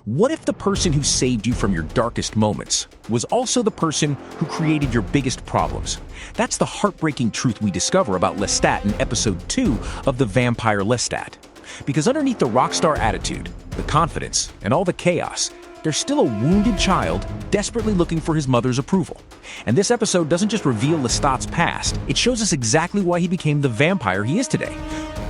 What if the person who saved you from your darkest moments was also the person who created your biggest problems? That's the heartbreaking truth we discover about Lestat in episode 2 of the Vampire Lestat. Because underneath the rockstar attitude, the confidence, and all the chaos, there's still a wounded child desperately looking for his mother's approval. And this episode doesn't just reveal Lestat's past, it shows us exactly why he became the vampire he is today.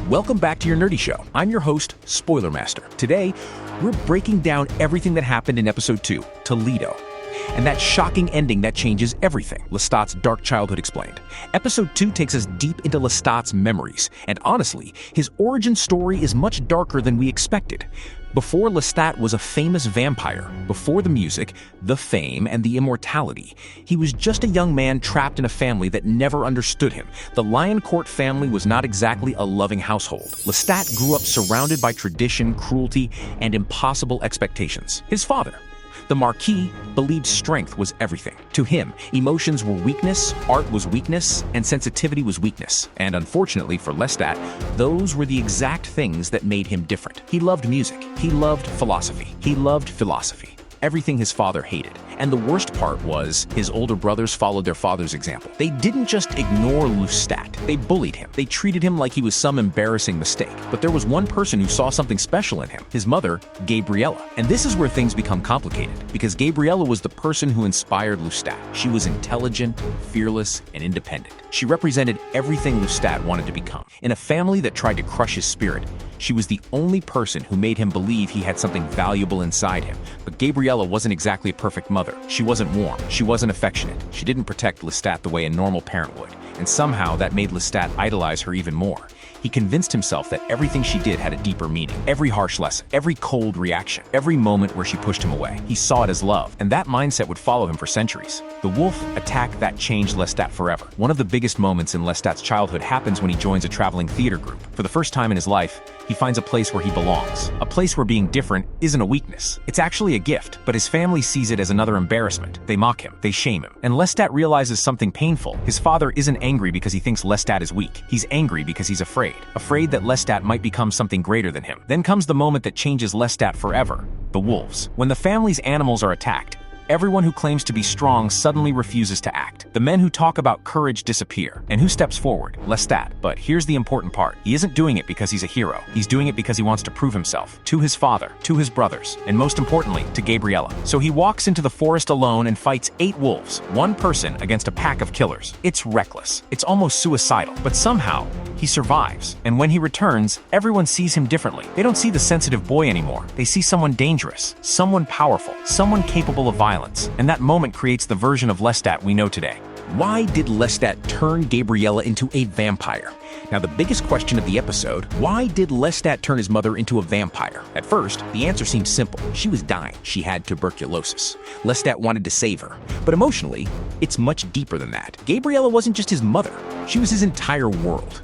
Welcome back to your Nerdy Show. I'm your host, Spoiler Master. Today, we're breaking down everything that happened in episode 2, Toledo. And that shocking ending that changes everything, Lestat's dark childhood explained. Episode 2 takes us deep into Lestat's memories, and honestly, his origin story is much darker than we expected. Before Lestat was a famous vampire, before the music, the fame, and the immortality, he was just a young man trapped in a family that never understood him. The Lioncourt family was not exactly a loving household. Lestat grew up surrounded by tradition, cruelty, and impossible expectations. His father, the Marquis, believed strength was everything. To him, emotions were weakness, art was weakness, and sensitivity was weakness. And unfortunately for Lestat, those were the exact things that made him different. He loved music. He loved philosophy. He loved philosophy. Everything his father hated. And the worst part was, his older brothers followed their father's example. They didn't just ignore Lestat, they bullied him. They treated him like he was some embarrassing mistake. But there was one person who saw something special in him, his mother, Gabriella. And this is where things become complicated, because Gabriella was the person who inspired Lestat. She was intelligent, fearless, and independent. She represented everything Lestat wanted to become. In a family that tried to crush his spirit, she was the only person who made him believe he had something valuable inside him. But Gabriella wasn't exactly a perfect mother. She wasn't warm. She wasn't affectionate. She didn't protect Lestat the way a normal parent would. And somehow that made Lestat idolize her even more. He convinced himself that everything she did had a deeper meaning. Every harsh lesson, every cold reaction, every moment where she pushed him away. He saw it as love, and that mindset would follow him for centuries. The wolf attack that changed Lestat forever. One of the biggest moments in Lestat's childhood happens when he joins a traveling theater group. For the first time in his life, he finds a place where he belongs. A place where being different isn't a weakness. It's actually a gift, but his family sees it as another embarrassment. They mock him, they shame him. And Lestat realizes something painful. His father isn't angry because he thinks Lestat is weak. He's angry because he's afraid. Afraid that Lestat might become something greater than him. Then comes the moment that changes Lestat forever. The wolves. When the family's animals are attacked, everyone who claims to be strong suddenly refuses to act. The men who talk about courage disappear. And who steps forward? Lestat. But here's the important part. He isn't doing it because he's a hero. He's doing it because he wants to prove himself. To his father, to his brothers, and most importantly, to Gabriella. So he walks into the forest alone and fights 8 wolves, one person against a pack of killers. It's reckless. It's almost suicidal. But somehow, he survives. And when he returns, everyone sees him differently. They don't see the sensitive boy anymore. They see someone dangerous, someone powerful, someone capable of violence. And that moment creates the version of Lestat we know today. Why did Lestat turn Gabriella into a vampire? Now, the biggest question of the episode, why did Lestat turn his mother into a vampire? At first, the answer seemed simple. She was dying. She had tuberculosis. Lestat wanted to save her. But emotionally, it's much deeper than that. Gabriella wasn't just his mother. She was his entire world.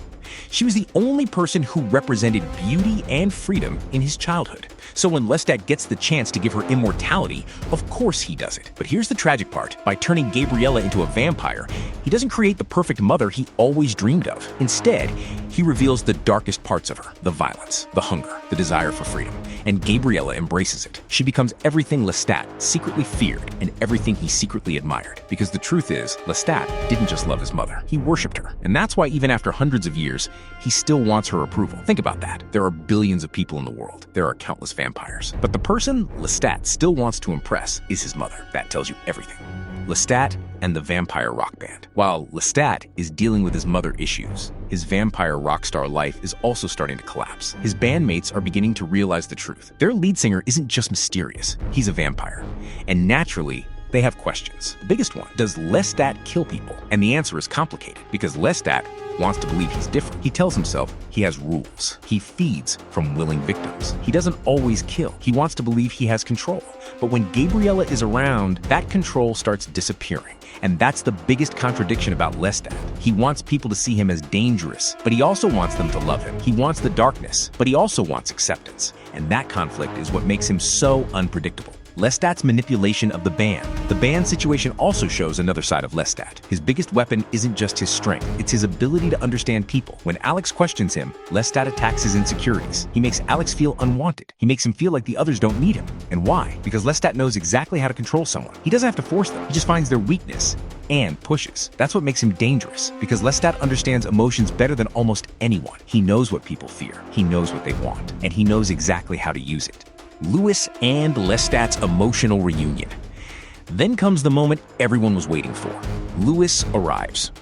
She was the only person who represented beauty and freedom in his childhood. So when Lestat gets the chance to give her immortality, of course he does it. But here's the tragic part. By turning Gabriella into a vampire, he doesn't create the perfect mother he always dreamed of. Instead, he reveals the darkest parts of her, the violence, the hunger, the desire for freedom. And Gabriella embraces it. She becomes everything Lestat secretly feared and everything he secretly admired. Because the truth is, Lestat didn't just love his mother, he worshipped her. And that's why even after hundreds of years, he still wants her approval. Think about that. There are billions of people in the world. There are countless vampires. But the person Lestat still wants to impress is his mother. That tells you everything. Lestat and the vampire rock band. While Lestat is dealing with his mother issues, his vampire rockstar life is also starting to collapse. His bandmates are beginning to realize the truth. Their lead singer isn't just mysterious, he's a vampire. And naturally, they have questions. The biggest one, does Lestat kill people? And the answer is complicated, because Lestat wants to believe he's different. He tells himself he has rules. He feeds from willing victims. He doesn't always kill. He wants to believe he has control. But when Gabriella is around, that control starts disappearing. And that's the biggest contradiction about Lestat. He wants people to see him as dangerous, but he also wants them to love him. He wants the darkness, but he also wants acceptance. And that conflict is what makes him so unpredictable. Lestat's manipulation of the band. The band situation also shows another side of Lestat. His biggest weapon isn't just his strength, it's his ability to understand people. When Alex questions him, Lestat attacks his insecurities. He makes Alex feel unwanted. He makes him feel like the others don't need him. And why? Because Lestat knows exactly how to control someone. He doesn't have to force them, he just finds their weakness and pushes. That's what makes him dangerous, because Lestat understands emotions better than almost anyone. He knows what people fear, he knows what they want, and he knows exactly how to use it. Louis and Lestat's emotional reunion. Then comes the moment everyone was waiting for. Louis arrives.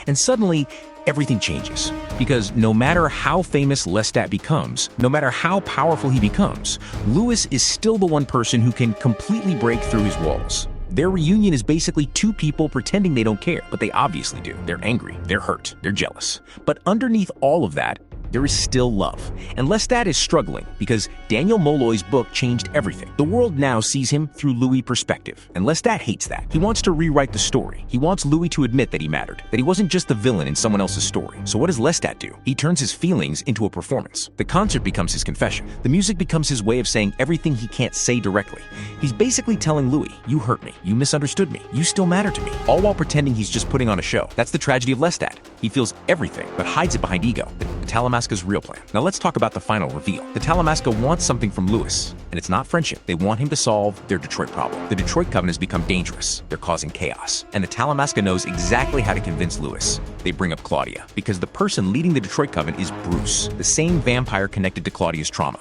And suddenly, everything changes. Because no matter how famous Lestat becomes, no matter how powerful he becomes, Louis is still the one person who can completely break through his walls. Their reunion is basically two people pretending they don't care, but they obviously do. They're angry, they're hurt, they're jealous. But underneath all of that, there is still love. And Lestat is struggling because Daniel Molloy's book changed everything. The world now sees him through Louis' perspective, and Lestat hates that. He wants to rewrite the story. He wants Louis to admit that he mattered, that he wasn't just the villain in someone else's story. So what does Lestat do? He turns his feelings into a performance. The concert becomes his confession. The music becomes his way of saying everything he can't say directly. He's basically telling Louis, you hurt me, you misunderstood me, you still matter to me, all while pretending he's just putting on a show. That's the tragedy of Lestat. He feels everything, but hides it behind ego. The Talamasca's real plan. Now let's talk about the final reveal. The Talamasca wants something from Louis, and it's not friendship. They want him to solve their Detroit problem. The Detroit Coven has become dangerous. They're causing chaos. And the Talamasca knows exactly how to convince Louis. They bring up Claudia, because the person leading the Detroit Coven is Bruce, the same vampire connected to Claudia's trauma.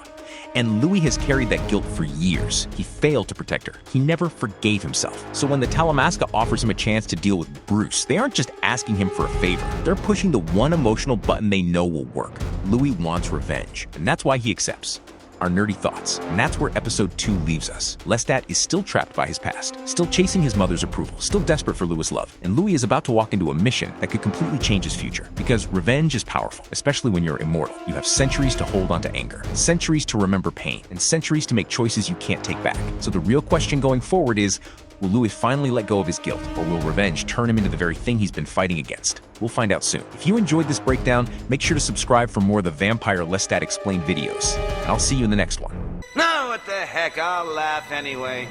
And Louis has carried that guilt for years. He failed to protect her. He never forgave himself. So when the Talamasca offers him a chance to deal with Bruce, they aren't just asking him for a favor. They're pushing the one emotional button they know will work. Louis wants revenge, and that's why he accepts. Our nerdy thoughts, and that's where episode 2 leaves us. Lestat is still trapped by his past, still chasing his mother's approval, still desperate for Louis' love, and Louis is about to walk into a mission that could completely change his future. Because revenge is powerful, especially when you're immortal. You have centuries to hold on to anger, centuries to remember pain, and centuries to make choices you can't take back. So the real question going forward is, will Louis finally let go of his guilt, or will revenge turn him into the very thing he's been fighting against? We'll find out soon. If you enjoyed this breakdown, make sure to subscribe for more of the Vampire Lestat Explained videos. And I'll see you in the next one. No, what the heck, I'll laugh anyway.